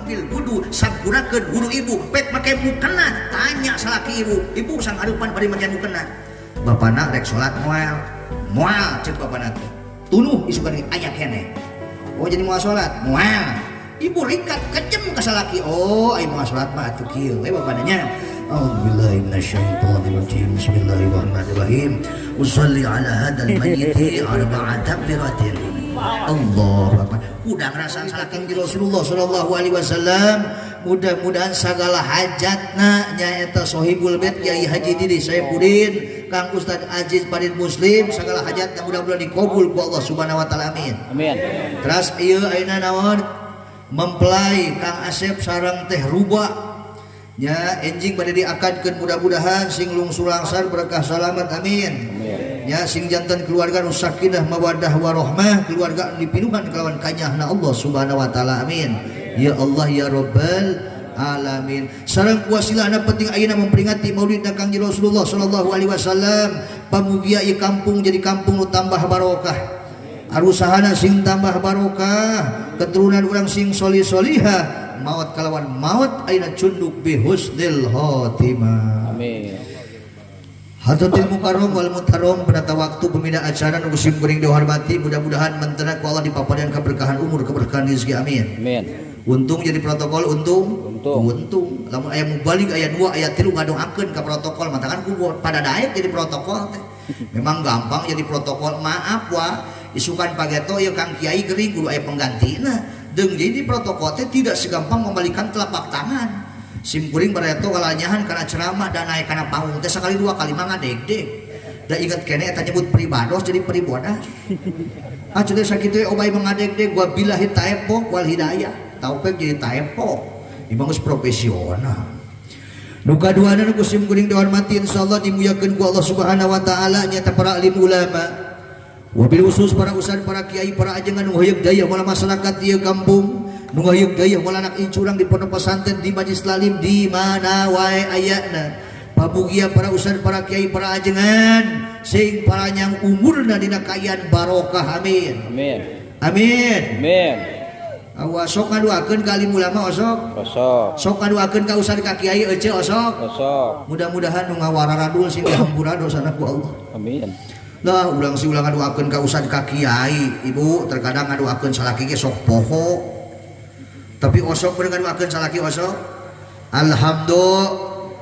ambil wudu sampurakeun wudu ibu pek make mukena tanya salaki ibu sang hareupan bari make mukena bapana rek salat moal ceuk bapana teh tunuh isukan aya keneh oh jadi moal salat moal ibu rikat kejem ka salaki oh ai moal salat mah atuh kieu we bapana nya A'udzubillahi minasyaitonirrajim. Bismillahirrahmanirrahim. Usolli ala hadzal mayyiti arba'at takbiratin. Allahu Akbar. Udah ngerasaan salakin di Rasulullah sallallahu alaihi wasallam. Mudah-mudahan segala hajatna nyaeta Sohibul Bait Kiai Haji Didi Saifuddin, Kang Ustaz Aziz Padin Muslim, segala hajatna mudah-mudahan dikabul ku Allah Subhanahu wa taala. Amin. Amin. Terus ieu ayeuna naon? Mempelai Kang Asep sareng Teh Ruba nya enjing pada diakadkeun mudah-mudahan sing lungsul langsar berkah selamat amin. Ya sing jantan keluarga nu sakinah mawaddah warahmah keluarga dipinuhan kelawan kanyahna Allah Subhanahu wa taala amin. Ya Allah ya Rabbal alamin. Sareng kuasilahna penting ayeuna memperingati Maulid Kangjeng Rasulullah sallallahu alaihi wasallam pamugia ieu kampung jadi kampung nu tambah barokah. Arusahana sing tambah barokah, keturunan urang sing solih-solihah maut kalawan maut aina cunduk bi husnil khotimah amin. Hadratil mukarram wal mutarram pada waktu pembina acara nu sim kuring dihormati mudah-mudahan mentena ku Allah dipapadean keberkahan umur keberkahan rezeki amin. Amin. Untung jadi protokol untung. Lamun aya mubalik aya 2 aya 3 ngadoakeun ka protokol mah kan ku pada daek jadi protokol teh. Memang gampang jadi protokol maaf wa isukan pageto ya Kang Kiai geuring kudu aya penggantina. Deung jadi protokol teh tidak segampang membalikan telapak tangan. Sim kuring bareto kalanyahan kana ceramah dan naik kana panggung teh sakali 2 kali mah ngadeg-deg. Da inget keneh eta nyebut pribados jadi pribodas. Cenah sakitu obay mengadeg-deg gua billahi taepo wal hidayah. Taufik jadi taepo. Imang geus profesional. Nu kaduana nu sim kuring dihormati insyaallah dimuliakeun ku Allah Subhanahu wa taala nya para alim ulama. Wabil khusus para ustaz, para kiai, para ajengan nu hayeup daya mola masyarakat ieu kampung, nu hayeup daya mola anak incurang di pondok pesantren di majelis talim di mana wae ayatna. Pamugia para ustaz, para kiai, para ajengan sing paranyang umurna dina kayan barokah amin. Amin. Amin. Amin. Awas sok ngaduakeun ka alim ulama osok. Osok. Sok ngaduakeun ka ustaz ka kiai ece osok. Osok. Mudah-mudahan nu ngawararadul sing dihampura dosana ku Allah. Amin. Nah, ulang si ulang ngaduakeun ka ustad ka kiai, ibu terkadang ngaduakeun salaki ge sok poho. Tapi osok bener ngaduakeun salaki osok. Alhamdulillah,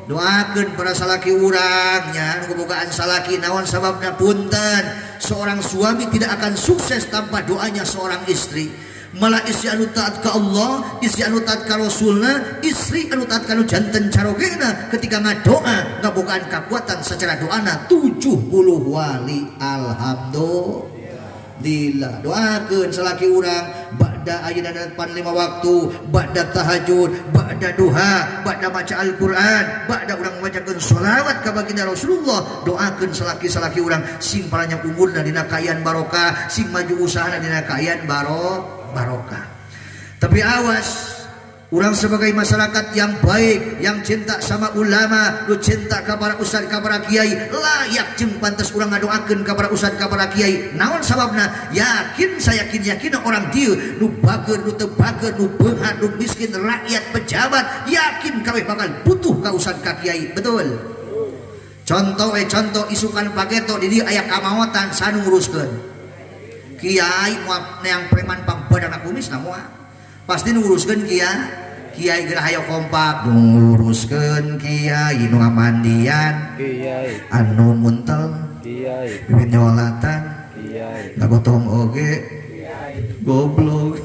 doakeun para salaki urang nya nu bogaan salaki naon sababna punten. Seorang suami tidak akan sukses tanpa doanya seorang istri. Malah istri anu taat ka Allah, istri anu taat ka Rasulna, istri anu taat ka janten carogena ketika ngadoa ngabogaan kakuatan secara doana 70 wali. Alhamdulillah. Doakeun salaki urang ba'da ayeuna depan 5 waktu, ba'da tahajud, ba'da duha, ba'da maca Al-Qur'an, ba'da urang macakeun sholawat ka baginda Rasulullah. Doakeun salaki-salaki urang sing paranya umurna dina kayan barokah, sing maju usahana dina kayan barokah. Tapi awas, orang sebagai masyarakat yang baik, yang cinta sama ulama, lu cinta kepada ustaz, kepada kiai, layak jeung pantes urang ngadoakeun kepada ustaz, kepada kiai. Naon sababna? Yakin saya yakin orang dieu nu bager, nu teu bager, nu beunghar, nu miskin, rakyat, pejabat, yakin kabeh bakal butuh ka ustaz, ka kiai. Betul. Contoh isukan pageto di dieu aya kamawatan sanu nguruskeun. Kiai moal neang preman pangbadan kumis na moal pasti nguruskeun kiai geura hayo kompak nguruskeun kiai nu ngamandian kiai anu muntel kiai bibit nyolatan kiai ngagotong oge goblok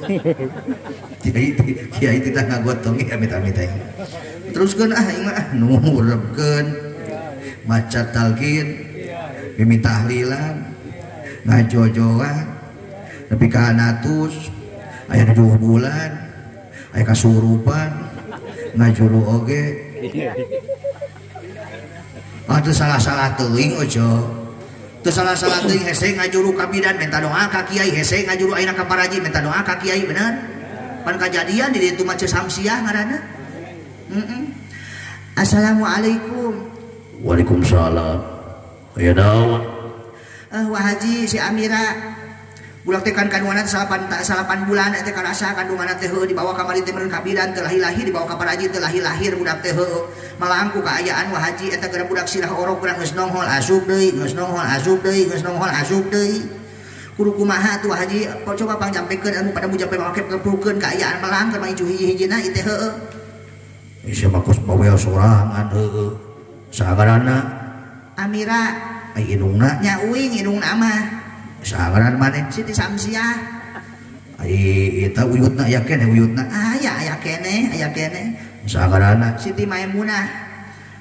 kiai tidak ngagotong amit-amit aing teruskeun aing mah nurebkeun maca talqin mimit tahlilan ngajojoan tapi kanatus aya 2 bulan aya kasurupan ngajuru oge teu salah-salah teuing ojo teu salah-salah teuing hese ngajuru ka bidan minta doa ka kiai hese ngajuru ayeuna ka paraji minta doa ka kiai bener pan kajadian di ditu mah samsiah ngaranna. Assalamualaikum. Waalaikumsalam. Aya naon? Wah Haji si Amira budak teh kan kandungan salapan bulan teh karasa kandungan teh dibawa ka mari teh meureun kabiran teh lahir dibawa ka paraji teh lahir budak teh malangku kaayaan wah haji eta keur budak sirah orok urang geus nonghol asup deui kudu kumaha tuh haji coba pangjampekeun anu pada mujampe make kepulkeun kaayaan melang keur maju hiji-hijina ieu teh heueuh isi mah kos bawel sorangan heueuh sagarana Amira ai indungna nya uing indungna mah sagaran maneh Siti Samsiah ai eta uyutna aya keneh uyutna aya keneh sagarana Siti Maimunah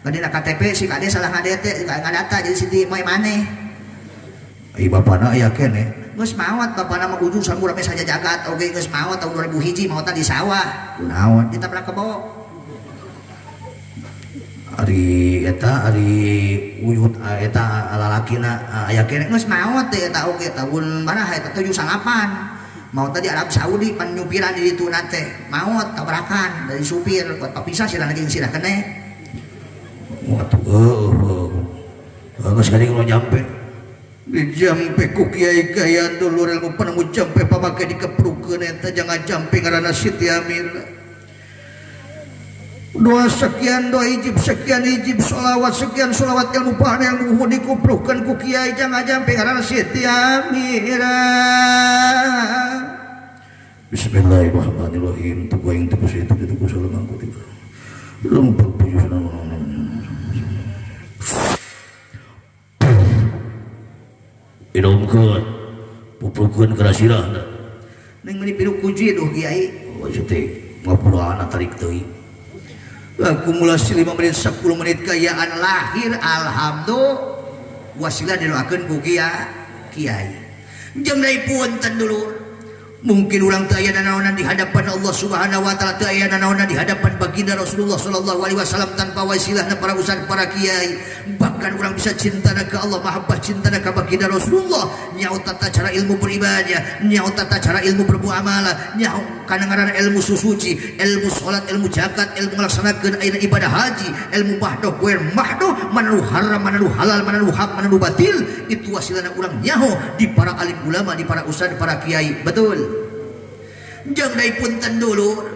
gadina KTP si kade salah ngadete ngadata jadi Siti Maimaneh ai bapana aya keneh geus maot bapana mah ujung samur rame saja jagat oge geus maot tahun 2001 maotna di sawah kunaon ditabrak kebo ari uyut eta lalakina aya keneh geus maot teh eta oge tahun maraha eta 78 maot tadi Arab Saudi pan nyupiran di ditu teh maot tabrakan dari supir papisah sirah jeung sirah keneh watuh geus geuning ulah jampe dijampe ku kiai kayan dulur ilmu penemu jampe pamake dikeprukeun eta jangan jampe ngaranna Siti Amir doa sekian doa ijib sekian ijib sholawat sekian sholawat ilmu pahala yang nuhun dikuprukeun ku kiai jangan jampe ngaranna Siti Amira Bismillahirrahmanirrahim tuku aing tuku situ tuku salaman ku tiba lempeng puju Idongkeun puprukeun kana sirahna ning meuni piru kuji duh kiai oh teh ngapulaana tarik teuing akumulasi 5 menit 10 menit kayaan lahir alhamdulillah wasilah didoakeun ku kiai jeung deui punten dulur mungkin urang teu aya nanaonan di hadapan Allah Subhanahu wa taala teu aya nanaonan di hadapan baginda Rasulullah sallallahu alaihi wasallam tanpa wasilahna para ustaz para kiai bahkan urang bisa cintana ka Allah mahabbah cintana ka baginda Rasulullah nyaho tata cara ilmu beribadah nyaho tata cara ilmu bermuamalah nyaho kana ngaranna ilmu susuci ilmu salat ilmu zakat ilmu ngalaksanakeun ayeuna ibadah haji ilmu mahdoh kuer mahdoh manu haram manu halal manu hak manu batil itu wasilahna urang nyaho di para alim ulama di para ustaz para kiai betul jeung deui punten dulur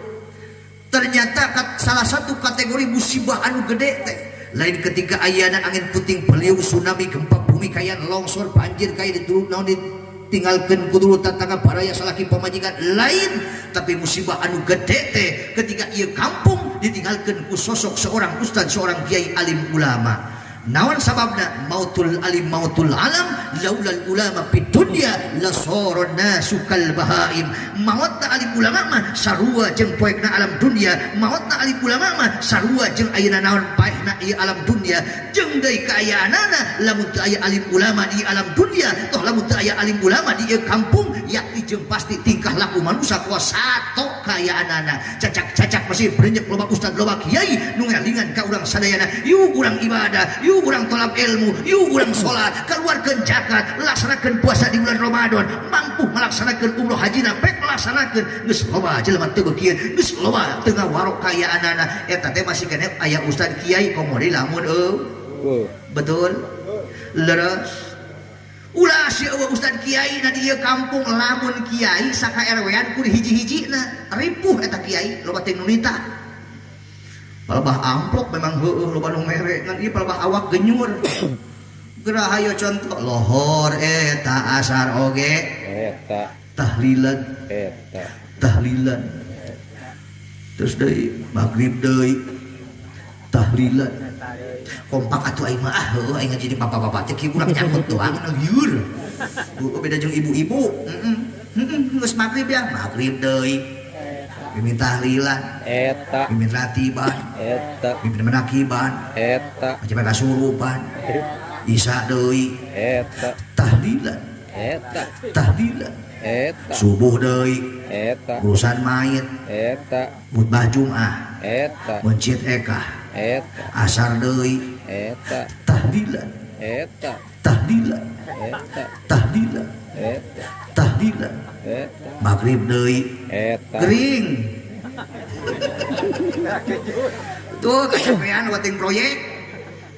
ternyata salah satu kategori musibah anu gede teh lain ketika ayana angin puting beliung tsunami gempa bumi kayan longsor banjir kaya diturut naon ditinggalkeun ku dulur tatangga baraya salaki pamajikan lain tapi musibah anu gede teh ketika ieu kampung ditinggalkeun ku sosok seorang ustaz seorang kiai alim ulama naon sababna mautul alim mautul alam laulal ulama fid dunya lasaron nasu kal bahaim mautna alim ulama mah sarua jeung poekna alam dunia mautna alim ulama mah sarua jeung ayeuna naon paehna ieu alam dunia jeung deui kaayaanana lamun teu aya alim ulama di alam dunia toh lamun teu aya alim ulama di ieu kampung yakti jeung pasti tingkah laku manusia kuasa sato kaayaanana cacak-cacak masih berenjek loba ustaz loba kiai nu ngalingan ka urang sadayana yuk urang ibadah yuk urang tolak ilmu yuk urang sholat keluarkeun zakat laksanakeun puasa di bulan Ramadan mampu melaksanakeun umroh hajina pek laksanakeun geus loba jelema teu beukieu geus loba teu ngawarok kaayaanana eta teh masih keneh aya ustaz kiai komori lamun betul leres ulah si ustaz kiai na di kampung lamun kiai saka RW-an ku hiji-hijina ripuh eta kiai loba teh nu nitah palebah amplop memang heueuh loba nu mere ngan ieu palebah awak genyur geura hayo contoh lohor eta asar oge eta tahlilan terus deui magrib deui tahlilan kompak atuh aing mah heueuh aing jadi papa-papa teh kieu urang nyangkut doang lieur beda jeung ibu-ibu geus magrib ya magrib deui mimin tahlilan eta mimin ratiban eta mimin menakiban eta macam kasurupan isa deui eta tahlilan eta subuh deui eta urusan mayit eta khutbah Jumat eta mencit eka eta asar deui eta tahlilan eta maghrib deui eta gering tuh kecapean wating proyek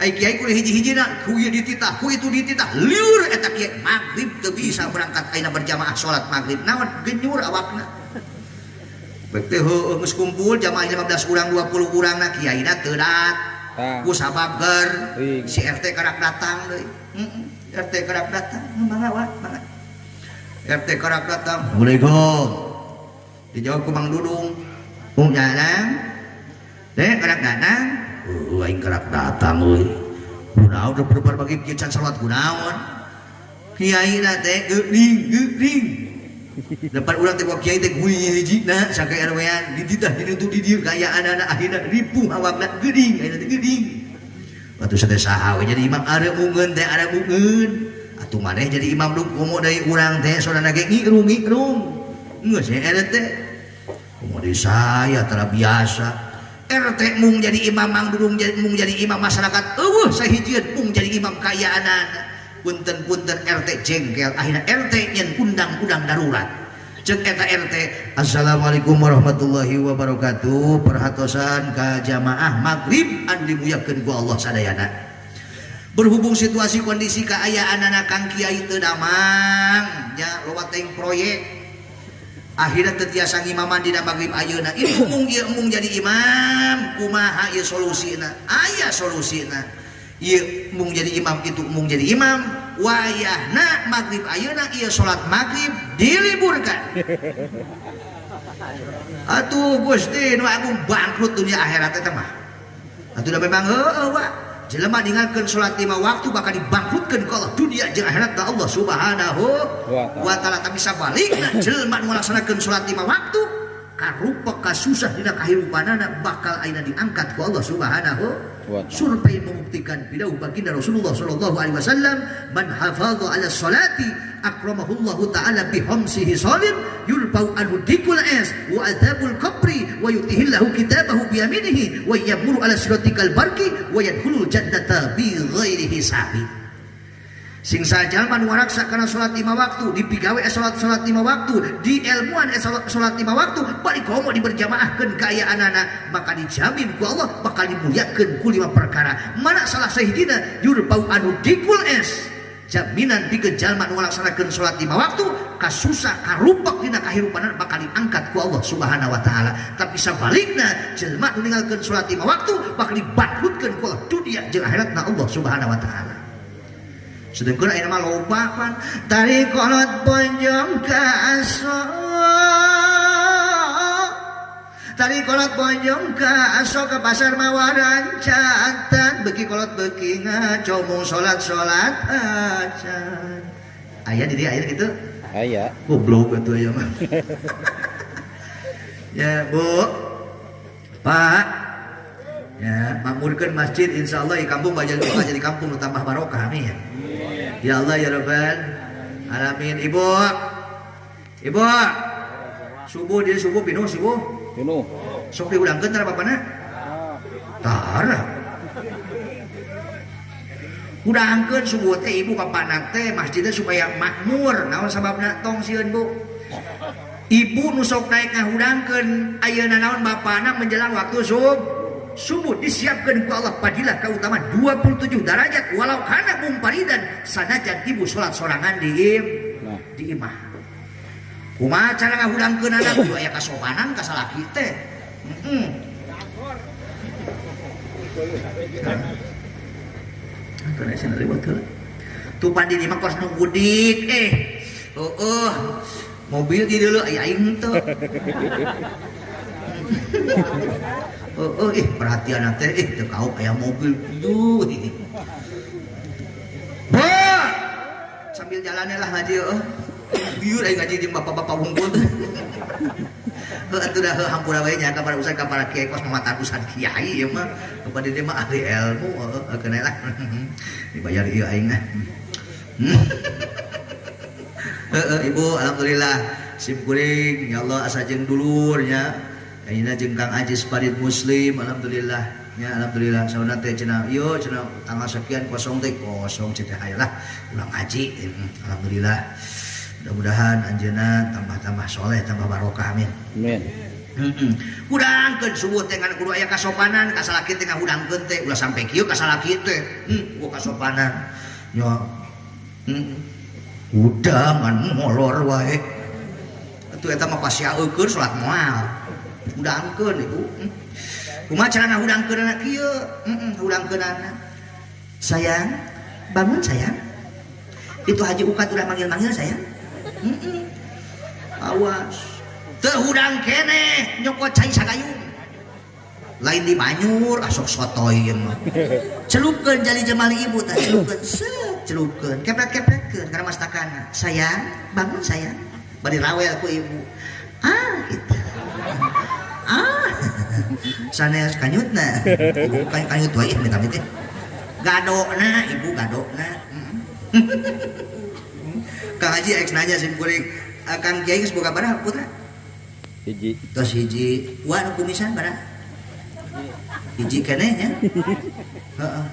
ai kiai ku hiji-hijina ku ieu dititah ku itu dititah liur eta kiai magrib teu bisa berangkat ayeuna berjamaah salat magrib naon genyur awakna bek teh heueuh geus kumpul jamaah 15 urang 20 urangna kiaina teu dat ku sabager si RT karak datang deui RT karak datang mangga wa mangga RT karak datang Assalamualaikum dijawab ku Mang Dudung jalan deh karak datang aing karak datang euy kunaon udah berbagi kieu salat kunaon kiai na teh geuring depan urang teh kiai teh hiji-hijina sake RW-an dititah dinuntut di dieu gaya anak-anak akhirna ripuh awakna geuring ayeuna teh geuring atuh teh saha we jadi imam aremungeun teh aremungeun atuh maneh jadi imam lu komo deui urang teh saudara ge ngirung geus eta teh komo deui saya tara biasa RT mung jadi imam Mang Dudung mung jadi imam masyarakat eueuh sahijieun mung jadi imam kayaanana punten-punten RT jengkel akhirnya RT nyen undang-undang darurat ceuk eta RT Assalamualaikum warahmatullahi wabarakatuh perhatosan ka jamaah magrib anu dimuyakeun ku Allah sadayana berhubung situasi kondisi kaayaanana Kang Kiai teu damang nya loba teuing proyek akhirnya tetiasa ngimaman dina magrib ayeuna ieu mung jadi imam kumaha ieu solusina aya solusina ieu mung jadi imam itu mung jadi imam wayahna magrib ayeuna ieu salat magrib diliburkan atuh Gusti nu agung bangkrut dunia akhirat teh mah atuh da memang heueuh wa jelema ninggalkeun salat 5 waktu bakal dibangkrutkeun ku Allah dunia jeung akhirat da Allah Subhanahu wa taala tapi sabalikna jelema nu ngalaksanakeun salat 5 waktu karupa kasusah dina kahirupanana bakal ayeuna diangkat ku Allah Subhanahu survei membuktikan bidauh baginda Rasulullah sallallahu alaihi wasallam man hafadha ala salati akramahullahu ta'ala bi khamsihi salim yulfau anhu dikul es wa adabul qabri wa yutihillahu kitabahu bi yaminihi wa yamuru ala siratikal barki wa yadkhulul jannata bi ghairi hisabi sing sajalma nu ngaraksa kana salat 5 waktu dipigawe salat 5 waktu di ilmuan salat 5 waktu bari komo diberjamaahkeun ka aya anana maka dijamin ku Allah bakal dimuliakeun ku 5 perkara mana salah sahijina yurpau anu dikul es jaminan pikeun jalma nu ngalaksanakeun salat 5 waktu kasusah karupak dina kahirupanan bakal diangkat ku Allah Subhanahu wa taala tapi sabalikna jalma nu ninggalkeun salat 5 waktu bakal dibangkrutkeun ku Allah dunia jeung akhiratna Allah Subhanahu wa taala sedengkeun ayeuna mah loba pan tari kolot bonjong ka aso tari kolot bonjong ka aso ka pasar mawaran catan beuki kolot beuki ngacomong salat acan aya di dieu aya kitu aya goblok atuh aya mah ya Bu Pak ya makmurkeun masjid insyaallah di kampung baja jadi kampung nu tambah barokah amin ya Allah ya Rabbal alamin ibu subuh dia subuh pinuh sok diudangkeun tara bapana tara udangkeun subuh teh ibu bapana teh masjidnya supaya makmur naon sababna tong sieun Bu ibu nu sok naik ngahudangkeun ayeuna naon bapana menjelang waktu subuh disiapkan ku Allah padilah keutamaan 27 derajat walau kana mumparidan sanajan ibu salat sorangan di imah kumaha cara ngahudangkeun anak ku aya kasopanan ka salaki teh kana sing ribet tu pandi di mah kos nunggu dik mobil di dulu aya aing teh perhatian teh teu kau aya mobil duh sambil jalannya lah ngaji biur aing ngaji jeung bapak-bapak wungkul atuh dah hampura we nya ka para ustaz ka para kiai kos mamatan ustaz kiai ieu mah kepada dia mah ahli ilmu keuna lah dibayar ieu aing ibu alhamdulillah sim kuring ya Allah asa jeung dulurnya ayeuna jeung Kang Ajis Farid Muslim alhamdulillah ya alhamdulillah sauna teh cenah ieu cenah tanggal sekian kosong teh kosong cenah ayelah ulang ngaji alhamdulillah mudah-mudahan anjeunna tambah soleh tambah barokah amin hudangkeun subuh teh ngan kudu aya kasopanan, ka salaki teh ngahudangkeun teh ulah sampe kieu ka salaki teh gua kasopanan nya udangan molor wae atuh eta mah pasiaeukeun salat moal hudangkeun ibu kumaha cara ngahudangkeunna kieu hudangkeunna sayang bangun sayang itu Haji Ukat udah manggil-manggil sayang awas teu hudang keneh nyokot cai sagayung lain di Banyur asok sotoy ieu mah celupkeun jali jemali ibu teh celupkeun keprek-keprekkeun kana mastakana sayang bangun sayang bari rawel ku ibu gitu sanes kanyutna ibu kanyut wae minta teh gadokna ibu gadokna Kang Haji eks nanya sim kuring Kang Kiai geus boga baraha putra hiji tos hiji wa nu kumisan baraha hiji keneh nya heeh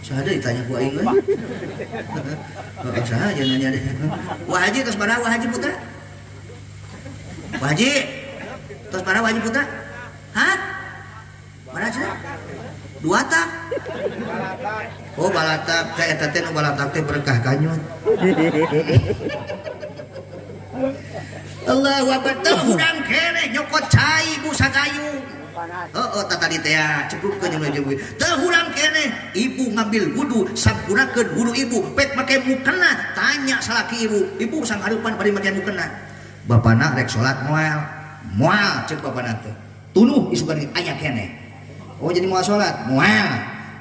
saha ditanya ku aing we heeh saha aya nanya deh wa haji tos baraha wa haji putra wa haji tos baraha wa haji putra hah baraha cenah dua tak oh balatak kayak eta teh nu balatak teh berkah kanyut Allahu Akbar teu hudang keneh nyokot cai ibu sagayung tata di teh ceplukkeun jeung jeung teu hudang keneh ibu ngambil wudu sampurakeun wudu ibu pek make mukena tanya salaki ibu sang hareupan bari make mukena bapana rek salat moal ceuk bapana teh tunuh isukan aya keneh oh jadi moal salat moal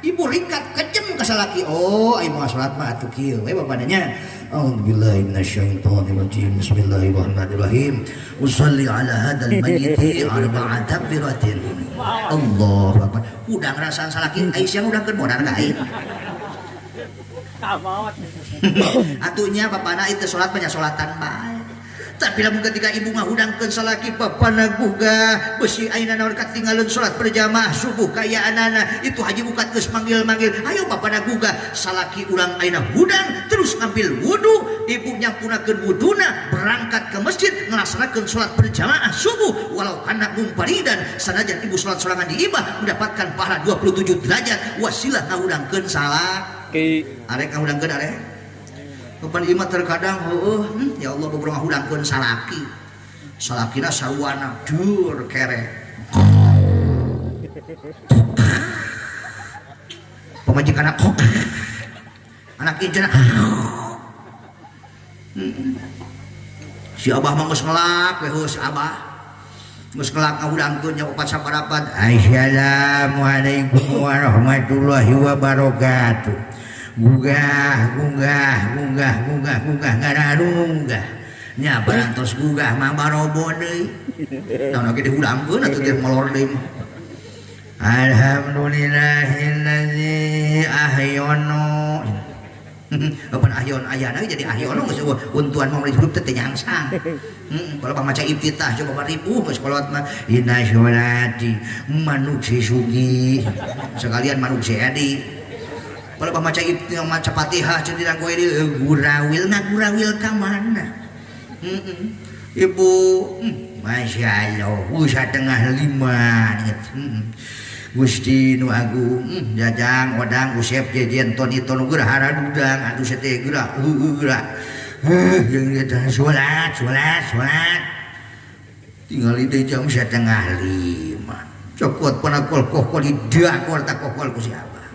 ibu ringkat kejem ka salaki ai moal salat mah atuh kieu we bapana nya A'udzubillahi minasyaitonirrajim. Bismillahirrahmanirrahim. Usolli ala hadzal mayyiti arba'a takbiratin. Allahu akbar. Udang rasaan salaki Aisyah udangkeun modal ka aing. Atunya bapana itu salat banyak salatan bae. Tapi lamun ketika ibu ngahudangkeun salaki bapana gugah besi ayeuna naon katinggalun salat berjamaah subuh kaya anana itu Haji Ukat geus manggil-manggil ayo bapana gugah salaki urang ayeuna hudang terus ngambil wudu ibu nyampunakeun wuduna berangkat ke masjid ngelaksanakeun salat berjamaah subuh walau kana mumparidan sanajan ibu salat sorangan di imah mendapatkan pahala 27 derajat wasilah ngahudangkeun salat arek ngahudangkeun arek kepan imah terkadang ya Allah beberapa hudangkeun salakina sarwana dur kere pamajikanna anak injana si abah mah geus ngelak we heus abah geus ngelak ngahudangkeun nya opat saparapat assalamualaikum warahmatullahi wabarakatuh gugah ngararunggah nya barantos gugah mah barobo deui naon ge dihudangkeun atuh teh molor deui alhamdulillahillazi ahyana Kapan ahyon ayana jadi ahyono geus untuan mah hidup teh nyangsang kalau maca iftitah coba ribu geus kolot mah inna sholati manuk si sugi sekalian manuk si edi kalau baca itu maca Fatihah cenah goe di gurawil ka mana ibu Masya Allah setengah 5 Gusti nu agung jajang odang usep jejen tonito nu geurah haradudang atuh seteh geurah jeung eta salat tinggal di jam setengah 5 cokot panakol kokol di dakor tak kokol ku si abah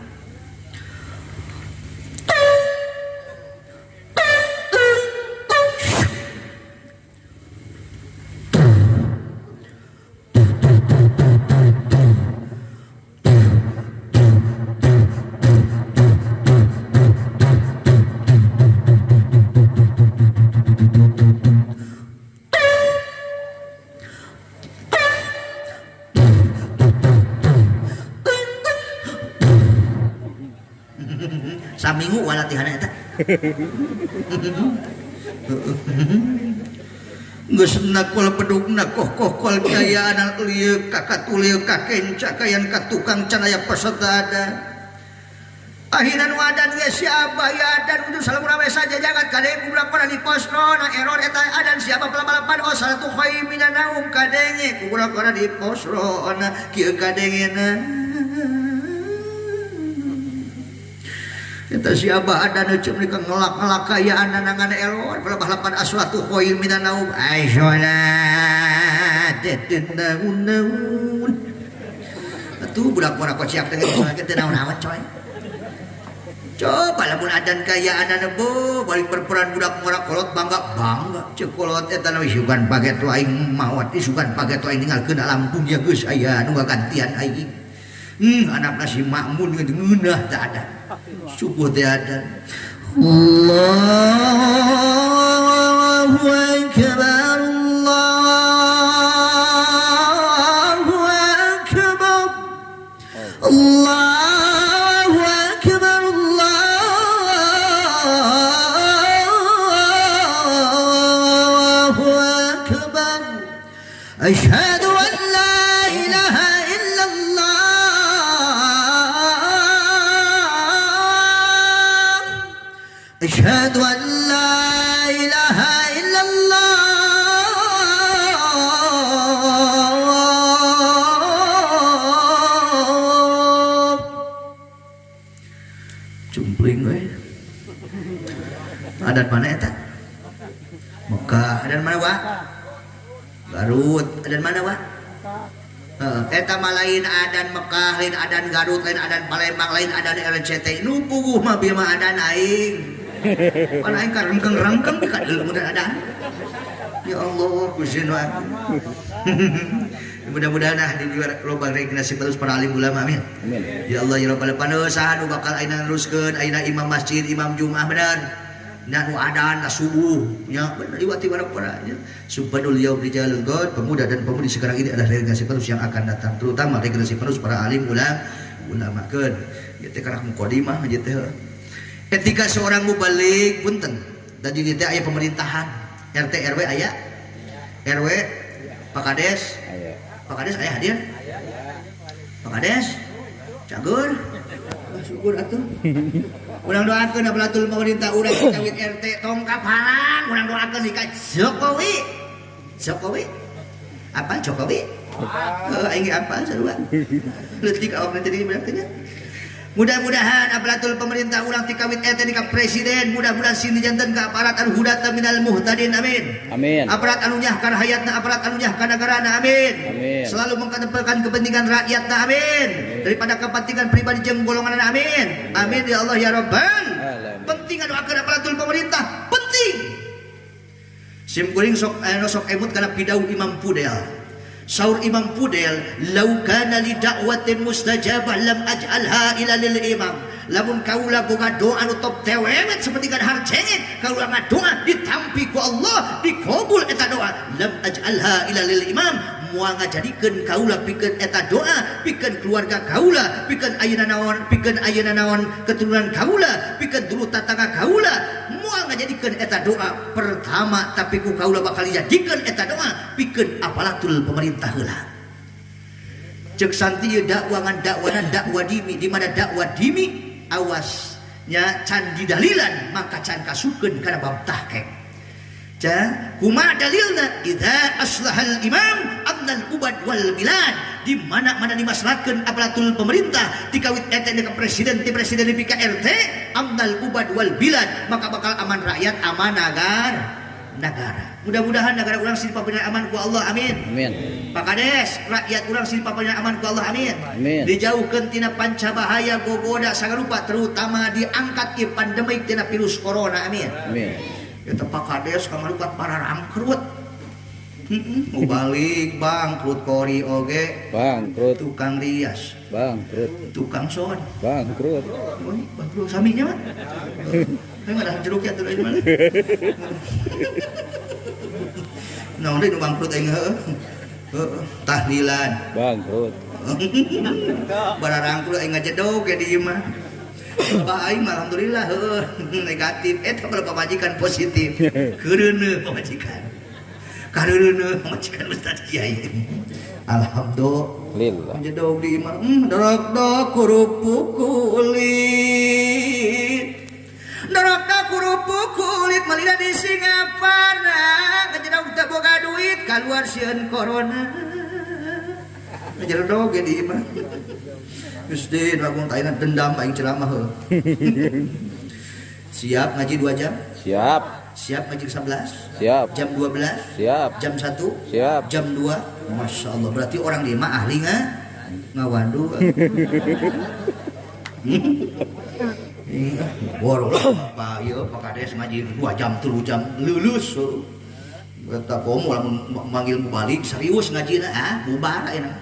saminggu walatihan eta geus nakol pedugna koh kayaan lieu kakatulieu kakenca kayan ka tukang can aya peserta ada akhirnya wadan ge siapa ya dan untuk salam rame saja jagat kadeng kubudak pada di posro na error eta adan siapa pelapalapan oh salatu khair minan naum kadenge kubudak pada di posro na kieu kadengena eta siapa adan cem nika ngelak-ngelak kayaan nanangan error pelapalapan aslatu khair minan naum ai salat naun atuh budak pada kociak teh salat teh naon-naon coy. Coba lamun adan kaya anak bo balik berperan budak morak kolot bangga cekolot eta nu isukan paget aing mawat isukan paget aing ninggalkeun alam dunya geus aya nu gantian aing anakna si makmun ngeunah teh ada subuh teh ada Allahu akbar Allahu akbar Allah أشهد أن لا إله إلا الله أشهد أن لا إله إلا الله Cumpling we adat mana eta Mekah adat mana wa Garut adan mana wa? Eta mah lain adan Mekah, lain adan Garut, lain adan Palembang, lain adan RCT. Nu puguh mah bieu mah adan aing. Pan aing karengkeng-rengkeng ka deuleu mudah adan. Ya Allah, Gusti nu mudah-mudahan di loba regenerasi terus para alim ulama amin. Amin. Ya Allah ya Rabbal alamin saha nu bakal aina neruskeun aina imam masjid, imam Jumat bener. Nah adan subuh nya liwati para-para subhanul yaum rijalul god pemuda dan pemudi sekarang ini adalah regenerasi penerus yang akan datang terutama regenerasi penerus para alim ulamakeun ieu teh kana mukadimah ieu teh ketika seorang mubalik punten dan di teh aya pemerintahan RT RW aya RW Pak Kades aya hadir Pak Kades cagur syukur atuh urang doakeun ablatul pemerintah urang kawit RT tong kapalang urang doakeun ka Jokowi apa Jokowi aing apa sarua leutik awak nanti di berarti nya mudah-mudahan ablatul pemerintah urang ti kawit RT di ka presiden mudah-mudahan sini janten ka aparat anu hudata minal muhtadin amin amin aparat anu nyahkan hayatna aparat anu nyahkan negarana amin amin selalu mengedepankan kepentingan rakyatna amin daripada kepentingan pribadi jeung golongan amin amin ya Allah ya Rabbal penting anu akeun aparatur pemerintah penting sim kuring sok emut kana pidau Imam Pudel saur Imam Pudel lau kana li da'watin mustajabah lam aj'alha ila lil imam lamun kaula boga doa anu top tewewet saperti gadahar cengit kaula ngadoa ditampi ku Allah dikabul eta doa lam aj'alha ila lil imam moal ngajadikeun kaula pikeun eta doa pikeun keluarga kaula pikeun ayeuna naon keturunan kaula pikeun dulu tatangga kaula moal ngajadikeun eta doa pertama tapi ku kaula bakal dijadikeun eta doa pikeun aparatur pemerintah heula cek santi dakwangan dakwah dimi di mana dakwah dimi awasnya can didalilan maka can kasukeun kana bab tahqiq kumaha dalilna idza aslahal imam amnal ubad wal bilad di mana dimaslahatkeun aparatur pemerintah dikawit eta ka presiden ti ka RT amnal ubad wal bilad maka bakal aman rakyat aman negara mudah-mudahan negara urang silih papanehan aman ku Allah amin amin Pak Kades rakyat urang silih papanehan aman ku Allah amin amin dijauhkeun tina pancabahaya gogoda sagarupa terutama diangkat ieu pandemi tina virus corona amin amin eta Pak Kades kamarupat pararang kerut mau balik bangkrut kori oge bangkrut tukang rias bangkrut tukang son bangkrut bangkrut saminya mah ayo ada jeruk ya tuh dari mana nah udah bangkrut aing tahlilan bangkrut bararang kudu aing ngajedog ke dieu mah Pak aing alhamdulillah negatif eta pamajikan positif keureuneuh pamajikan kareureuneuh pamajikan Ustaz Kiai Alhamdulillah jedog di imah dorok kerupuk kulit kerupuk kulit malina di Singapura kejedog teu boga duit kaluar sieun corona jedog di imah geus deui lamun taina dendam aing ceramah heuh. Siap ngaji 2 jam? Siap ngaji 11? Siap. Jam 12? Siap. Jam 1? Siap. Jam 2? Masya Allah, berarti orang di mah ahli ngawandu. Borong apa ya Pak Kades ngaji 2 jam 3 jam lulus. Eta komo lamun manggil balik serius ngajina bubar enak.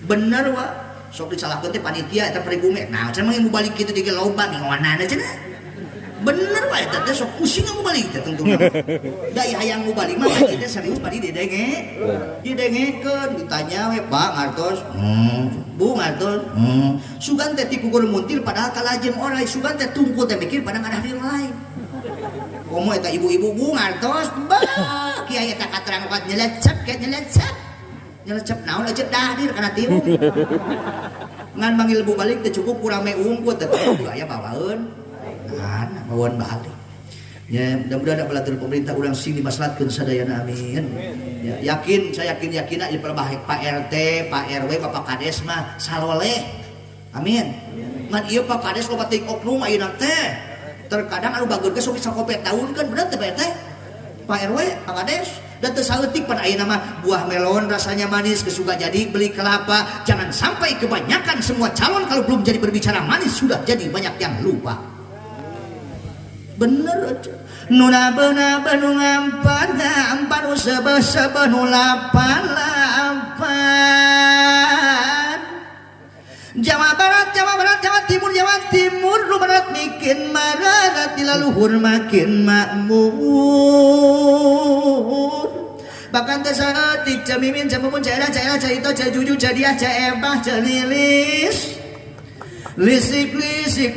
Bener wa sok disalahkeun teh panitia eta pribumi. Nah, cenah manggil balik kitu di loba ngawanana cenah. Bener wae eta teh sok pusing mau balik teh tungtung. Da hayang mau balik mah kita serius bari didenge. Didengekeun ditanya we Pak ngartos. Bu ngartos. Sugan teh ti kukur muntir padahal kalajem orai sugan teh tungkul teh mikir pada ngadah di lain. Komo eta ibu-ibu bu ngartos. Bah kiai eta katerang kat nyelecep ke nyelecep. Nyelecep naon lecep dahdir kana tiru. Ngan manggil bu balik teh cukup kurang me ungkut teh aya bawaeun. Kan bawaan balik ya mudah-mudahan apalatur pemerintah ulang sing dimaslahatkeun sadayana amin ya, saya yakin di perbahek Pak RT Pak RW Bapak Kades mah saloleh amin ngan ieu Pak Kades loba teuing oknum ayeuna teh terkadang anu bageun ge sok sakopet taun kan bener teh Pak RT Pak RW Pak Kades dan teu saeutik pan ayeuna mah buah melon rasanya manis kesuka jadi beli kelapa jangan sampai kebanyakan semua calon kalau belum jadi berbicara manis sudah jadi banyak yang lupa. Bener aja nuna beuna benu ngampan ngampan sebeh nu lapan Jawa Barat Jawa Timur nu barat bikin marat di laluhur makin makmur bahkan teh saeutik camimin camumun caira caito cajuju cadiah caebah calilis lisik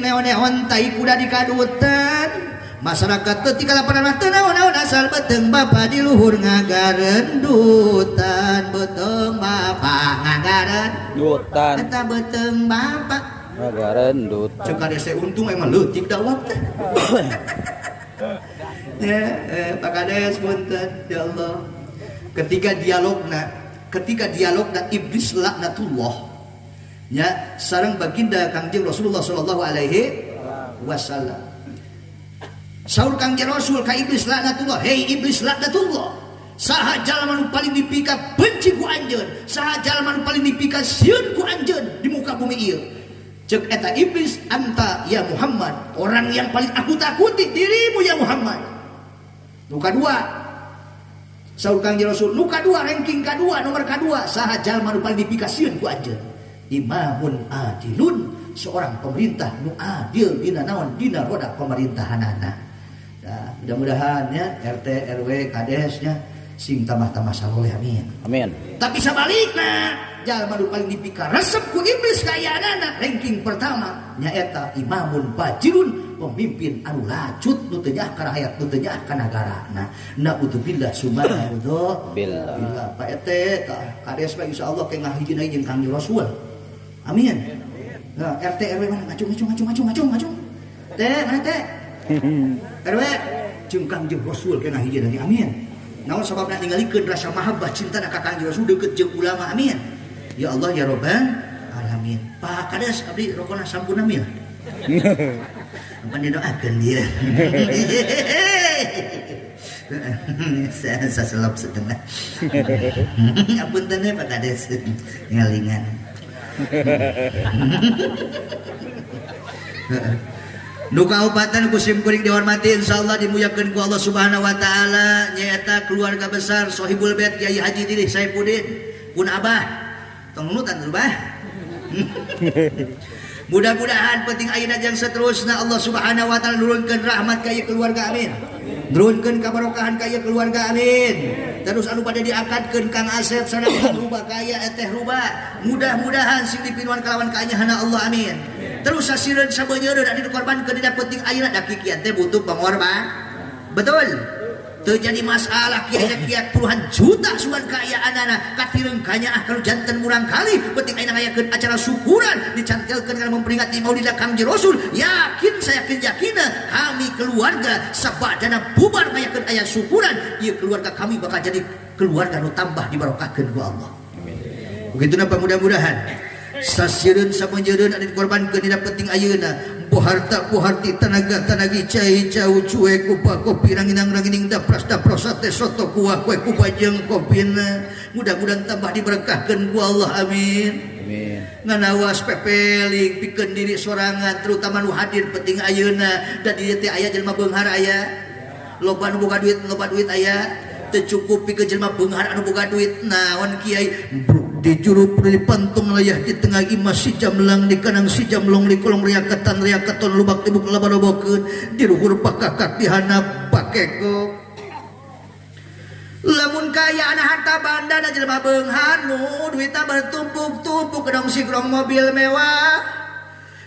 neon tai kuda di kadutan masyarakat ketika laporan teu naon asal beteng bapa di luhur ngagarendutan beteng bapa ngagarendutan eta beteng bapa ngagarendutan ceuk kades untung emang leutik dawat teh ya Pak Kades punten ya Allah ketika dialogna iblis laknatullah ya sareng baginda Kangjeng Rasulullah sallallahu alaihi wasallam. Saur Kangjeng Rasul ka iblis laknatullah, hei iblis laknatullah. Saha jalma nu paling dipika benci ku anjeun, saha jalma nu paling dipika sieun ku anjeun di muka bumi ieu. Ceuk eta iblis anta ya Muhammad, orang yang paling aku takuti dirimu ya Muhammad. Nu kadua saur Kangjeng Rasul, nu kadua ranking kadua nomor kadua saha jalma nu paling dipika sieun ku anjeun. Imamun adilun, seorang pemerintah nu adil dina naon dina roda pemerintahanana. Nah, mudah-mudahan ya RT RW kadesnya sing tambah-tambah saloleh amin. Amin. Tapi sabalikna jalma nu paling dipika resep ku iblis kayaanana ranking pertama nyaeta imamun bajirun pemimpin anu lacut nu teu nyah ka rakyat nu teu nyah ka nagarana. Naudzubillah subhanallah. Billah Pak RT kades mah insyaallah ke ngahijina jeung Kangjeng Rasul. Amin. Nah, RT RW mana ngacung. Teh, mana teh? RW jeung Kangjeng Rasul kena hiji dari amin. Naon sababna ningalikeun rasa mahabbah cinta ka Kangjeng Rasul deukeut jeung ulama amin. Ya Allah ya Rabbal alamin. Pak Kades abdi rokona sampun mil. Apa didoakeun dia. Saya selop setengah. Apunten Pak Kades ngalingan. Nu kaupatan ku simkuring dihormati insyaallah dimuliakeun ku Allah Subhanahu wa taala nyaeta keluarga besar Sohibul Bait Kiai Haji Dirih Saifuddin pun abah tong nunutan dulu bah. Mudah-mudahan penting ayeuna jeung saterusna Allah Subhanahu wa taala nurunkeun rahmat ka ieu keluarga amin. Nurunkeun kabarokahan ka ieu keluarga amin. Terus anu pada diakadkeun Kang Asep sareng rubah kaya teh rubah. Mudah-mudahan sing dipinuan kalawan kaanyahna Allah amin. Terus sasireun sabeunyeun da dikorbankeun dina penting ayeuna da kikian teh butuh pengorban. Betul. terjadi masalah kiat puluhan juta suan kaya anak katireng kanya kalau jantan murang kali penting ayeuna ngayakeun acara syukuran dicantilkeun kana memperingati Maulid Kangjeng Rasul. Yakin saya yakin kami keluarga sabadana bubar ngayakeun aya syukuran ieu keluarga kami bakal jadi keluarga nu tambah dibarokahkeun ku Allah. Begitu napa mudah-mudahan sasieun sapanjeureun anu dikorbankeun dina penting ayeuna boharta boharti tanaga tanagi cai cau cuek kupa kopi ranginang-rangining dapras daprosate soto kuah kue kubajeng kopina mudah-mudahan tambah diberkahkeun ku Allah amin. Amin. Nganawas pepeling pikeun diri sorangan terutama nu hadir penting ayeuna da dieu teh aya jelema beunghar aya loba nu boga duit aya teu cukup pikeun jelema beunghar anu boga duit naon kiai di juru di pantung layah di tengah imas si jamlang di kanang si jamlong di kolong riakaton lubak tibuk labadobokeun di luhur pakakak di handap pakeko lamun kaya anak harta banda dan jelema beunghar nu duitna bertumpuk-tumpuk kedong sigrong mobil mewah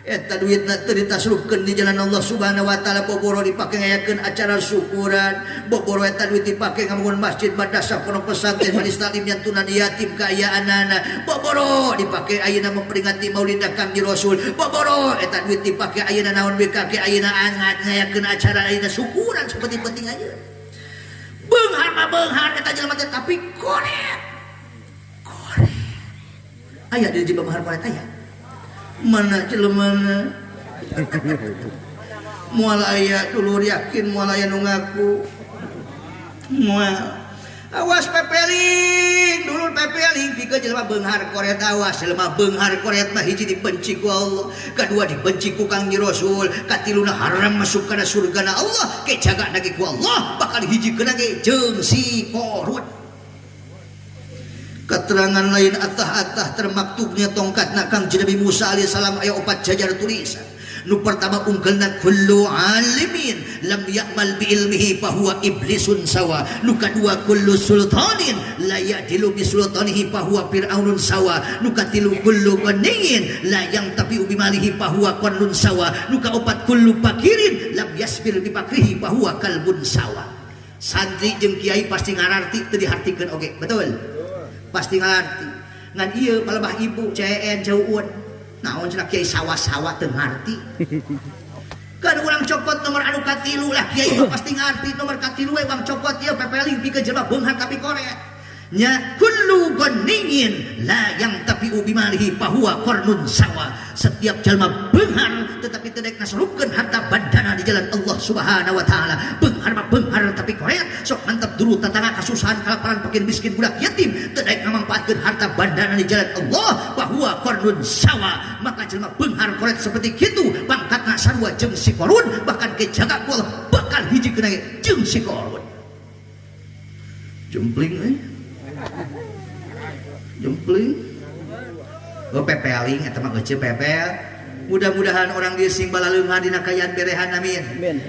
eta duitna teu ditasrupkeun di jalan Allah Subhanahu wa taala boboro dipake ngayakeun acara syukuran boboro eta duit dipake ngabangun masjid madrasah pondok pesantren majelis taklim yantunan yatim kaya anak boboro dipake ayeuna memperingati Maulid Kangjeng Rasul boboro eta duit dipake ayeuna naon BKK ayeuna angat ngayakeun acara ayeuna syukuran seperti penting ayeuna beunghar mah beunghar eta jelema teh tapi korek aya di beunghar korek aya mana celemana moal aya dulur yakin moal aya nu ngaku moal awas pepeling dulur pepeling pikeun jelema beunghar koret awas jelema beunghar koret mah hiji dibenci ku Allah kadua dibenci ku Kangjeng Rasul katiluna haram masuk kana surgana Allah ke jaga lagi ku Allah bakal hijikeun lagi jeung si korut. Keterangan lain atah-atah termaktubnya tongkatna Kangjeng Nabi Musa alaihissalam aya 4 jajar tulisan nu pertama ungkelna kullu alimin lam ya'mal bi ilmihi fahuwa iblisun sawa nu kadua kullu sultanin la ya'dilu bi sultanihi fahuwa fir'aunun sawa nu katilu kullu ghaniyin la yang tapi bi malihi fahuwa qannun sawa nu kaopat kullu fakirin lam yasbir bi fakrihi fahuwa kalbun sawa. Santri jeung kiai pasti ngararti teu dihartikeun oge betul pasti ngarti ngan iya palebah ibu CN jauhun naon cenah kiai sawa-sawa teu ngarti kan urang copot nomor anu katilu lah kiai pasti ngarti nomor katilu we bang copot ieu pepeling pikeun jelema beunghar tapi korea nya kullu ghaniyin la yang tapi ubi malihi fahuwa qarnun sawa setiap jalma beunghar tetapi teu daek nasrupkeun harta bandana di jalan Allah Subhanahu wa taala beunghar mah beunghar tapi korea sok mantap dulu tatangga kasusahan kalaparan fakir miskin budak yatim teu daek ngamanfaatkeun harta bandana di jalan Allah fahuwa qarnun sawa maka jalma beunghar korea seperti kitu pangkatna sarua jeung si korun bahkan ke jaga ku Allah bakal hijikeun age jeung si korun jempling jempling pepeling eta mah geuceu pepel mudah-mudahan orang dia sing balaleungan dina kayaan berehan amin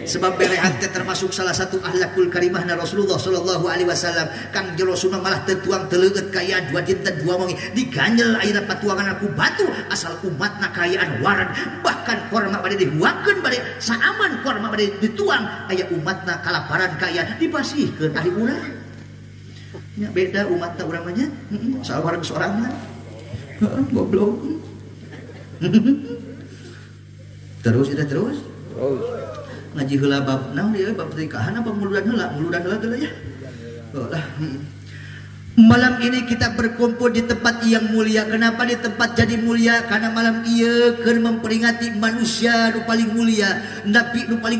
sebab berehan teh termasuk salah satu akhlakul karimahna Rasulullah sallallahu alaihi wasallam Kangjeng Rasul malah teu tuang teleueut kayaan 2 dinten 2 wengi diganjel ayeuna patuangan aku batu asal umatna kayaan waran bahkan korma bade dihuakeun bade saaman korma bade dituang aya umatna kalaparan kayaan dipasihkeun ahli urang nya beda umat tak urang nya sawareng sorangan goblok terus ngaji heula bab naon ieu bab pernikahan apa muludan heula geuleuh ya lah malam ini kita berkumpul di tempat yang mulia. Kenapa di tempat jadi mulia? Karena malam ieu keur memperingati manusia nu paling mulia, nabi nu paling